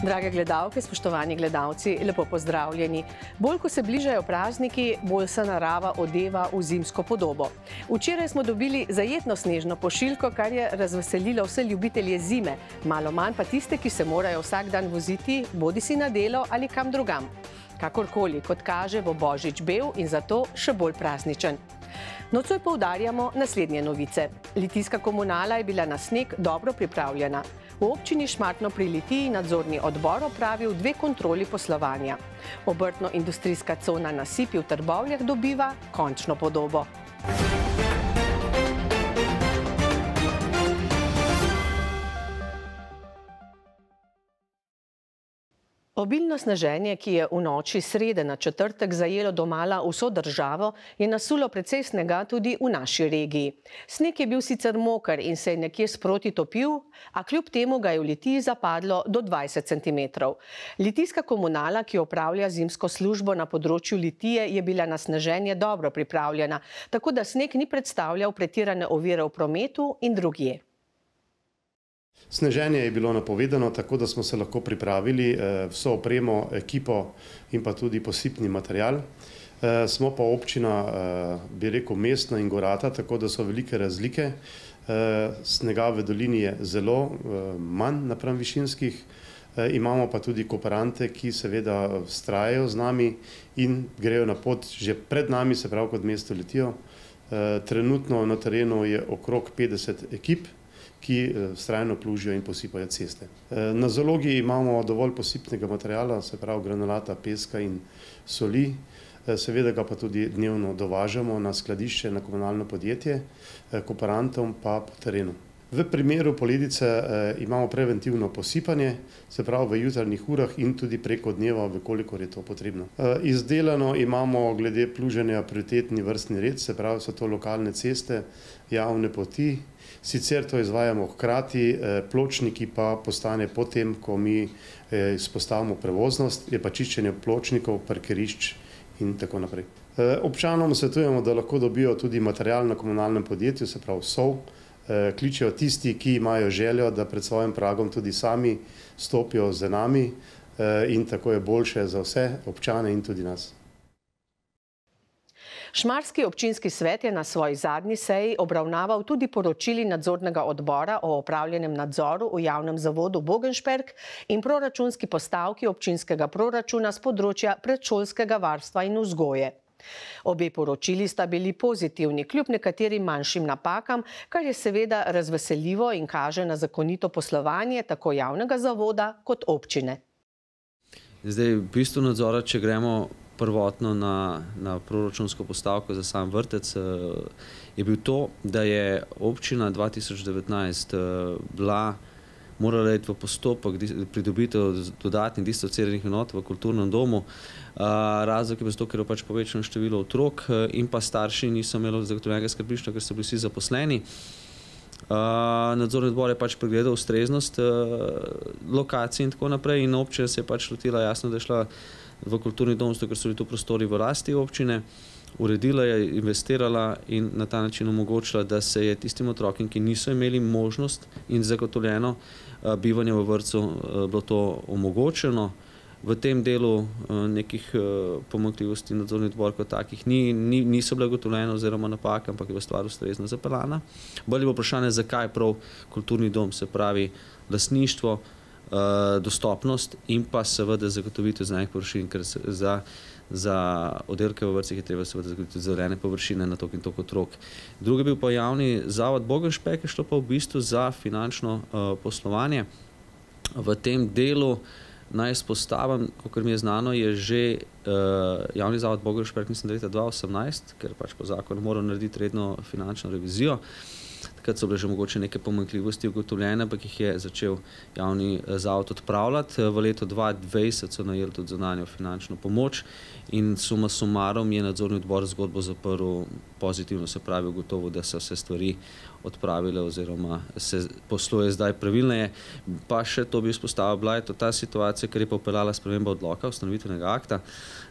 Drage gledalke, spoštovani gledalci, lepo pozdravljeni. Bolj, ko se bližajo prazniki, bolj se narava odeva v zimsko podobo. Včeraj smo dobili zajetno snežno pošiljko, kar je razveselilo vse ljubitelje zime, malo manj pa tiste, ki se morajo vsak dan voziti, bodisi na delo ali kam drugam. Kakorkoli, kot kaže, bo Božič bel in zato še bolj prazničen. Nocoj poudarjamo naslednje novice. Litijska komunala je bila na sneg dobro pripravljena. V občini Šmartno pri Litiji nadzorni odbor opravil 2 kontroli poslovanja. Obrtno-industrijska cona Nasipi v Trbovljah dobiva končno podobo. Obilno sneženje, ki je v noči srede na četrtek zajelo domala vso državo, je nasulo precej snega tudi v naši regiji. Sneg je bil sicer moker in se je nekje sproti topil, a kljub temu ga je v Litiji zapadlo do 20 centimetrov. Litijska komunala, ki opravlja zimsko službo na področju Litije, je bila na sneženje dobro pripravljena, tako da sneg ni predstavljal pretirane ovire v prometu in drugje. Sneženje je bilo napovedano, tako da smo se lahko pripravili vso opremo, ekipo in pa tudi posipni material. Smo pa občina, bi rekel, mestna in gorata, tako da so velike razlike. Snega v dolini je zelo manj napram višinskih. Imamo pa tudi kooperante, ki seveda vztrajajo z nami in grejo na pot že pred nami, se pravi kot mesto Litijo. Trenutno na terenu je okrog 50 ekip, ki vztrajno plužijo in posipajo ceste. Na zalogi imamo dovolj posipnega materijala, se pravi granulata, peska in soli. Seveda ga pa tudi dnevno dovažamo na skladišče, na komunalno podjetje, kooperantom pa po terenu. V primeru poledice imamo preventivno posipanje, se pravi v jutranjih urah in tudi preko dneva, vkolikor je to potrebno. Izdelano imamo glede pluženja prioritetni vrstni red, se pravi so to lokalne ceste, javne poti. Sicer to izvajamo hkrati, pločniki pa postane potem, ko mi izpostavimo prevoznost, je pa čiščenje pločnikov, parkirišč in tako naprej. Občanom svetujemo, da lahko dobijo tudi material na komunalnem podjetju, se pravi sol. Kličejo tisti, ki imajo željo, da pred svojim pragom tudi sami stopijo z nami in tako je boljše za vse občane in tudi nas. Šmarski občinski svet je na svoji zadnji seji obravnaval tudi poročili nadzornega odbora o opravljenem nadzoru v javnem zavodu Bogenšperk in proračunski postavki občinskega proračuna z področja predšolskega varstva in vzgoje. Obe poročili sta bili pozitivni, kljub nekaterim manjšim napakam, kar je seveda razveseljivo in kaže na zakonito poslovanje tako javnega zavoda kot občine. Zdaj, v bistvu nadzora, če gremo prvotno na proračunsko postavko za sam vrtec, je bil to, da je občina 2019 morala iti v postopek pridobitev dodatnih dislociranih enot v kulturnem domu. Razlog je bil zato, ker je pač povečano število otrok in pa starši niso imeli zagotovljenega skrbništva, ker so bili vsi zaposleni. Nadzorni odbor je pač pregledal ustreznost lokacij in tako naprej in občina se je pač lotila, jasno, da je šla v kulturni dom, zato ker so bili tu prostori v lasti občine, uredila je, investirala in na ta način omogočila, da se je tistim otrokom, ki niso imeli možnost in zagotovljeno bivanje v vrtcu, bilo to omogočeno. V tem delu nekih pomanjkljivosti nadzorni odbor kot takih niso bile ugotovljene oziroma napake, ampak je bila stvar ustrezno zapeljana. Bolj je bilo vprašanje, zakaj prav kulturni dom, se pravi lastništvo, dostopnost in pa seveda zagotovitev zelenih površin, ker za oddelke v vrtcih je treba seveda zagotoviti zelene površine na toliko in toliko otrok. Drugi je bil pa javni zavod Bogenšperk, je šlo pa v bistvu za finančno poslovanje. V tem delu naj izpostavim, kakor mi je znano, je že javni zavod Bogenšperk, mislim, da leta 2018, ker pač po zakonu moral narediti redno finančno revizijo. Takrat so bile že mogoče neke pomanjkljivosti ugotovljene, ampak jih je začel javni zavod odpravljati. V letu 2020 so najeli tudi zunanjo finančno pomoč in suma summarum je nadzorni odbor zgodbo zaprl pozitivno, se pravi ugotovil, da se vse stvari odpravile oziroma se posluje zdaj pravilneje. Pa še to bi izpostavil, bila je to ta situacija, ker je popeljala sprememba odloka, ustanovitvenega akta,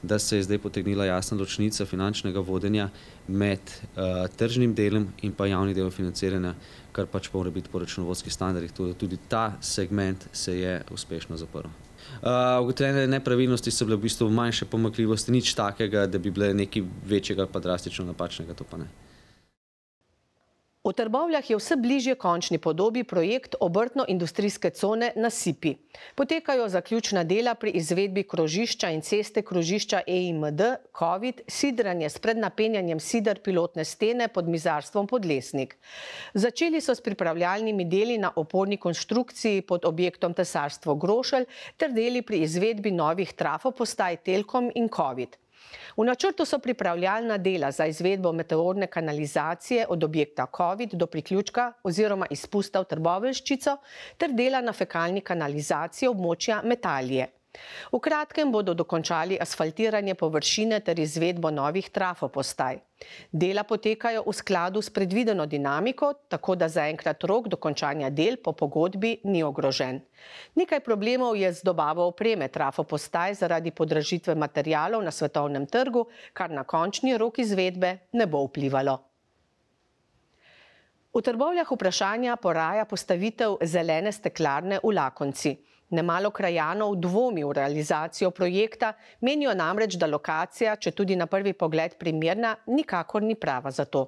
da se je zdaj potegnila jasna ločnica finančnega vodenja med tržnim delom in pa javnim delom financiranja, kar pač mora biti po računovodskih standardih. Tudi ta segment se je uspešno zaprl. Ugotovljene nepravilnosti so bile v bistvu manjše pomanjkljivosti, nič takega, da bi bile nekaj večjega ali pa drastično napačnega, to pa ne. V Trbovljah je vse bližje končni podobi projekt obrtno-industrijske cone na Sipi. Potekajo zaključna dela pri izvedbi krožišča in ceste krožišča EIMD, COVID, sidranje s prednapenjanjem sider pilotne stene pod mizarstvom Podlesnik. Začeli so s pripravljalnimi deli na oporni konštrukciji pod objektom Tesarstvo Grošelj ter deli pri izvedbi novih trafopostaj Telkom in COVID. V načrtu so pripravljalna dela za izvedbo meteorne kanalizacije od objekta COVID do priključka oziroma izpusta v Trboveljščico ter dela na fekalni kanalizaciji območja Metalije. V kratkem bodo dokončali asfaltiranje površine ter izvedbo novih trafopostaj. Dela potekajo v skladu s predvideno dinamiko, tako da zaenkrat rok dokončanja del po pogodbi ni ogrožen. Nekaj problemov je z dobavo opreme trafopostaj zaradi podražitve materialov na svetovnem trgu, kar na končni rok izvedbe ne bo vplivalo. V Trbovljah vprašanja poraja postavitev zelene steklarne v Lakonci. Nemalo krajanov dvomi v realizacijo projekta, menijo namreč, da lokacija, če tudi na prvi pogled primerna, nikakor ni prava za to.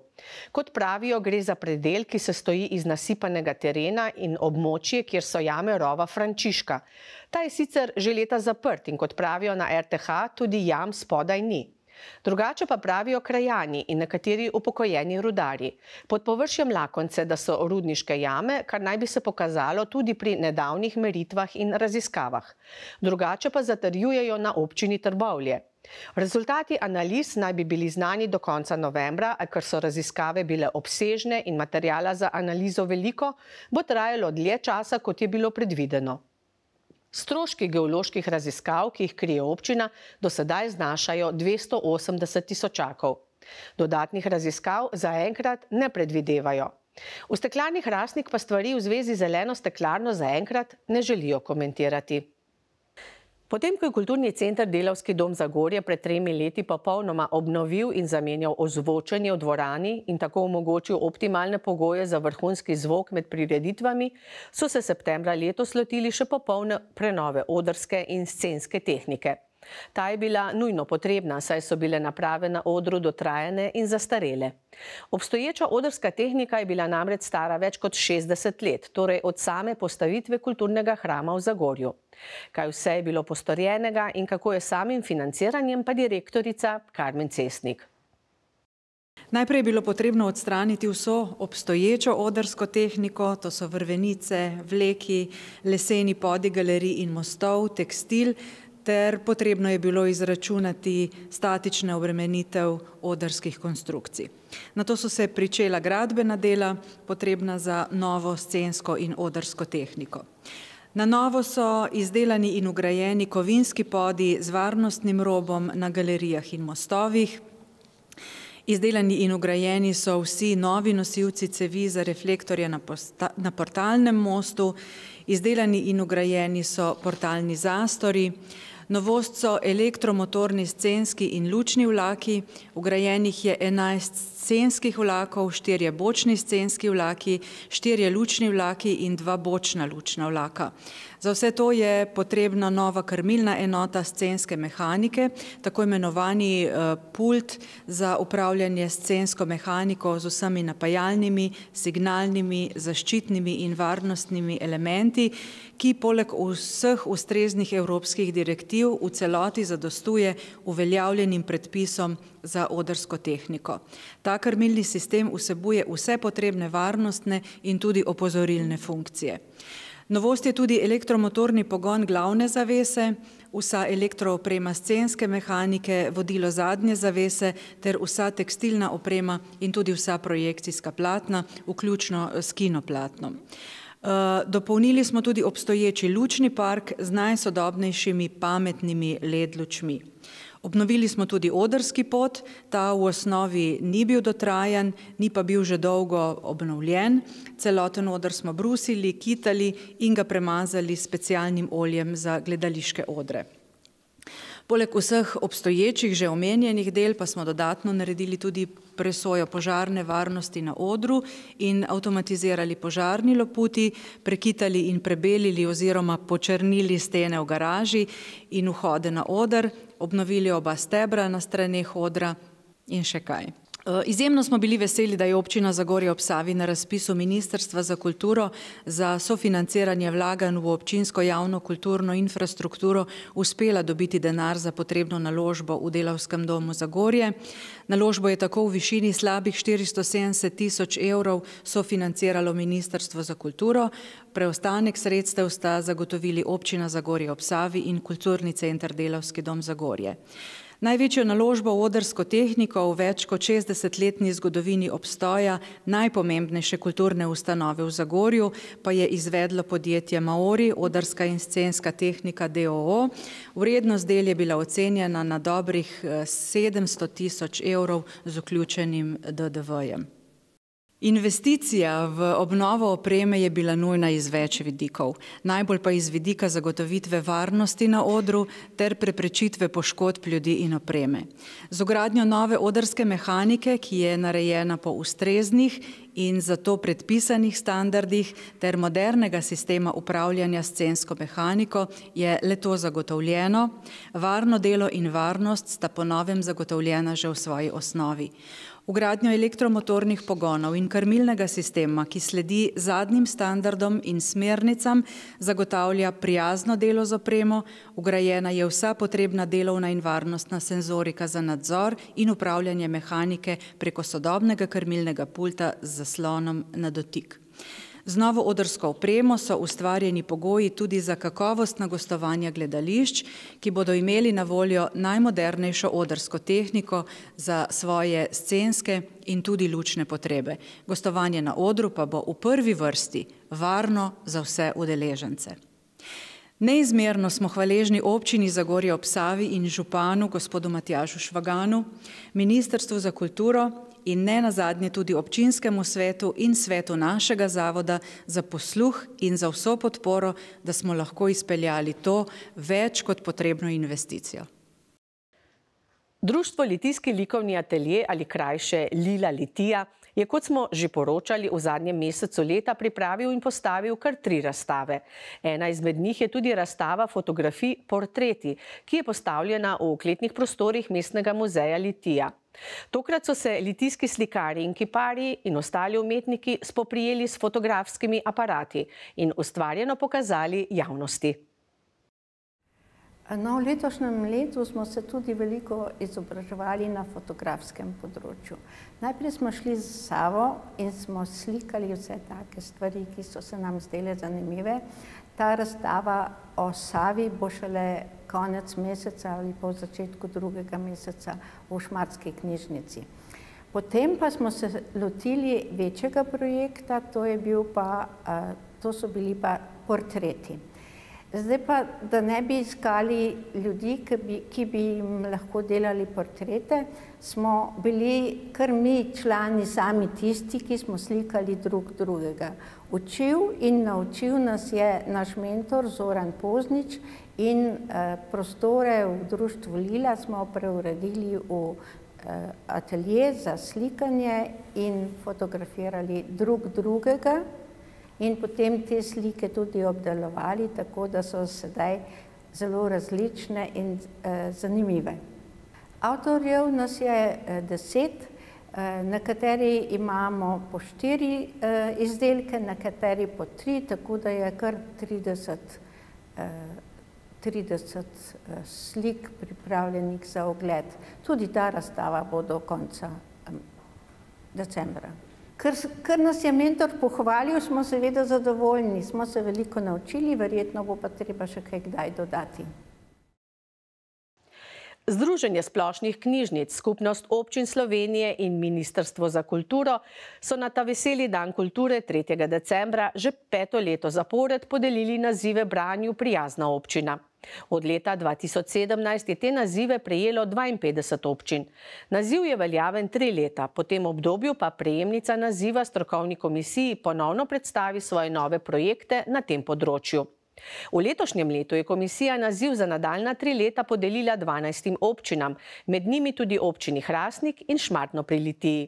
Kot pravijo, gre za predel, ki se stoji iz nasipanega terena in območje, kjer so jame rova Frančiška. Ta je sicer že leta zaprt in kot pravijo na RTH, tudi jam spodaj ni. Drugače pa pravijo krajani in nekateri upokojeni rudarji. Pod površjem Lakonce, da so rudniške jame, kar naj bi se pokazalo tudi pri nedavnih meritvah in raziskavah. Drugače pa zatrjujejo na občini Trbovlje. Rezultati analiz naj bi bili znani do konca novembra, a ker so raziskave bile obsežne in materijala za analizo veliko, bo trajalo dlje časa, kot je bilo predvideno. Stroški geoloških raziskav, ki jih krije občina, do sedaj znašajo 280 tisočakov. Dodatnih raziskav zaenkrat ne predvidevajo. V Steklarni Hrastnik pa stvari v zvezi z zeleno steklarno zaenkrat ne želijo komentirati. Potem, ko je Kulturni center Delavski dom Zagorje pred 3 leti popolnoma obnovil in zamenjal ozvočenje v dvorani in tako omogočil optimalne pogoje za vrhunski zvok med prireditvami, so se septembra letos lotili še popolne prenove odrske in scenske tehnike. Ta je bila nujno potrebna, saj so bile naprave na odru dotrajane in zastarele. Obstoječa odrska tehnika je bila namreč stara več kot 60 let, torej od same postavitve kulturnega hrama v Zagorju. Kaj vse je bilo postorjenega in kako je samim financiranjem, pa direktorica Karmen Cesnik. Najprej je bilo potrebno odstraniti vso obstoječo odrsko tehniko, to so vrvenice, vleki, leseni podi galerij in mostov, tekstil, ter potrebno je bilo izračunati statične obremenitev odrskih konstrukcij. Nato so se pričela gradbena dela, potrebna za novo scensko in odrsko tehniko. Na novo so izdelani in ugrajeni kovinski podi z varnostnim robom na galerijah in mostovih. Izdelani in ugrajeni so vsi novi nosilci cevi za reflektorje na portalnem mostu. Izdelani in ugrajeni so portalni zastori. Novost so elektromotorni scenski in lučni vlaki, vgrajenih je 11 scenskih vlakov, 4 bočni scenski vlaki, 4 lučni vlaki in 2 bočna lučna vlaka. Za vse to je potrebna nova krmilna enota scenske mehanike, tako imenovani pult za upravljanje scensko mehaniko z vsemi napajalnimi, signalnimi, zaščitnimi in varnostnimi elementi, ki poleg vseh ustreznih evropskih direktiv v celoti zadostuje uveljavljenim predpisom za odrsko tehniko. Ta krmilni sistem vsebuje vse potrebne varnostne in tudi opozorilne funkcije. Novost je tudi elektromotorni pogon glavne zavese, vsa elektrooprema scenske mehanike, vodilo zadnje zavese ter vsa tekstilna oprema in tudi vsa projekcijska platna, vključno s kinoplatnom. Dopolnili smo tudi obstoječi lučni park z najsodobnejšimi pametnimi LED lučmi. Obnovili smo tudi odrski pod, ta v osnovi ni bil dotrajan, ni pa bil že dolgo obnovljen. Celoten oder smo brusili, kitali in ga premazali s specialnim oljem za gledališke odre. Poleg vseh obstoječih že omenjenih del pa smo dodatno naredili tudi presojo požarne varnosti na odru in avtomatizirali požarni loputi, prekitali in prebelili oziroma počrnili stene v garaži in vhode na oder, obnovili oba stebra na straneh odra in še kaj. Izjemno smo bili veseli, da je občina Zagorje ob Savi na razpisu Ministrstva za kulturo za sofinanciranje vlaganj v občinsko javno kulturno infrastrukturo uspela dobiti denar za potrebno naložbo v Delavskem domu Zagorje. Naložbo je tako v višini slabih 470 000 evrov sofinanciralo Ministrstvo za kulturo, preostanek sredstev sta zagotovili občina Zagorje ob Savi in Kulturni center Delavski dom Zagorje. Največjo naložbo v odrsko tehniko v več kot 60-letni zgodovini obstoja najpomembnejše kulturne ustanove v Zagorju pa je izvedlo podjetje Maori, odrska in scenska tehnika d.o.o. Vrednost del je bila ocenjena na dobrih 700 000 evrov z vključenim DDV-jem. Investicija v obnovo opreme je bila nujna iz več vidikov, najbolj pa iz vidika zagotovitve varnosti na odru ter preprečitve poškodb ljudi in opreme. Z vgradnjo nove odrske mehanike, ki je narejena po ustreznih in zato predpisanih standardih ter modernega sistema upravljanja s scensko mehaniko je le-to zagotovljeno, varno delo in varnost sta po novem zagotovljena že v svoji osnovi. Vgradnjo elektromotornih pogonov in krmilnega sistema, ki sledi zadnjim standardom in smernicam, zagotavlja prijazno delo z opremo, vgrajena je vsa potrebna delovna in varnostna senzorika za nadzor in upravljanje mehanike preko sodobnega krmilnega pulta z zaslonom na dotik. Z novo odrsko opremo so ustvarjeni pogoji tudi za kakovostna gostovanja gledališč, ki bodo imeli na voljo najmodernejšo odrsko tehniko za svoje scenske in tudi lučne potrebe. Gostovanje na odru pa bo v prvi vrsti varno za vse udeležence. Neizmerno smo hvaležni občini Zagorje ob Savi in županu gospodu Matjažu Švaganu, Ministrstvu za kulturo in ne nazadnje tudi občinskemu svetu in svetu našega zavoda za posluh in za vso podporo, da smo lahko izpeljali to več kot potrebno investicijo. Društvo Litijski likovni atelje ali krajše Lila Litija je, kot smo že poročali, v zadnjem mesecu leta pripravil in postavil kar 3 razstave. Ena izmed njih je tudi razstava fotografij Portreti, ki je postavljena v okletnih prostorih Mestnega muzeja Litija. Tokrat so se litijski slikari in kiparji in ostali umetniki spoprijeli s fotografskimi aparati in ustvarjeno pokazali javnosti. No, v letošnjem letu smo se tudi veliko izobraževali na fotografskem področju. Najprej smo šli z Savo in smo slikali vse take stvari, ki so se nam zdele zanimive. Ta razstava o Savi bo šele konec meseca ali po začetku 2. meseca v Šmarski knjižnici. Potem pa smo se lotili večjega projekta, to so bili pa portreti. Zdaj pa, da ne bi iskali ljudi, ki bi jim lahko delali portrete, smo bili kar mi člani sami tisti, ki smo slikali drug drugega. Učil in naučil nas je naš mentor Zoran Poznič in prostore v društvu Lila smo preuredili v atelje za slikanje in fotografirali drug drugega. In potem te slike tudi obdelovali, tako da so sedaj zelo različne in zanimive. Avtorjev nas je 10, nekateri imamo po 4 izdelke, nekateri po 3, tako da je kar 30 slik pripravljenih za ogled. Tudi ta razstava bo do konca decembra. Ker nas je mentor pohvalil, smo seveda zadovoljni, smo se veliko naučili, verjetno bo pa treba še kaj kdaj dodati. Združenje splošnih knjižnic, Skupnost občin Slovenije in Ministrstvo za kulturo so na ta veseli dan kulture 3. decembra že 5. leto zapored podelili nazive branju Prijazna občina. Od leta 2017 je te nazive prejelo 52 občin. Naziv je veljaven 3 leta, po tem obdobju pa prejemnica naziva strokovni komisiji ponovno predstavi svoje nove projekte na tem področju. V letošnjem letu je komisija naziv za nadaljnja 3 leta podelila 12 občinam, med njimi tudi občini Hrastnik in Šmartno pri Litiji.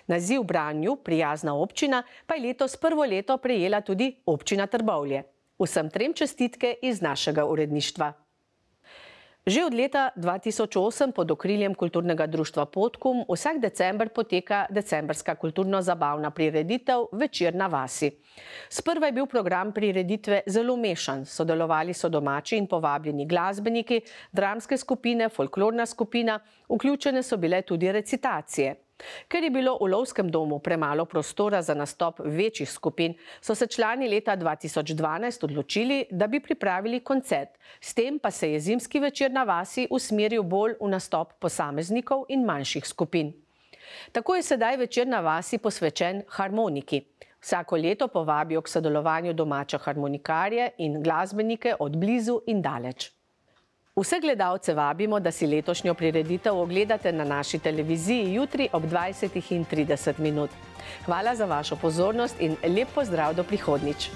Naziv branju Prijazna občina pa je letos prvo leto prejela tudi občina Trbovlje. Vsem trem čestitke iz našega uredništva. Že od leta 2008 pod okriljem kulturnega društva Podkum vsak december poteka decembrska kulturno-zabavna prireditev Večer na vasi. Sprva je bil program prireditve zelo mešan. Sodelovali so domači in povabljeni glasbeniki, dramske skupine, folklorna skupina, vključene so bile tudi recitacije. Ker je bilo v Lovskem domu premalo prostora za nastop večjih skupin, so se člani leta 2012 odločili, da bi pripravili koncert. S tem pa se je zimski večer na vasi usmeril bolj v nastop posameznikov in manjših skupin. Tako je sedaj večer na vasi posvečen harmoniki. Vsako leto povabijo k sodelovanju domače harmonikarje in glasbenike od blizu in daleč. Vse gledalce vabimo, da si letošnjo prireditev ogledate na naši televiziji jutri ob 20:30. Hvala za vašo pozornost in lep pozdrav do prihodnjič.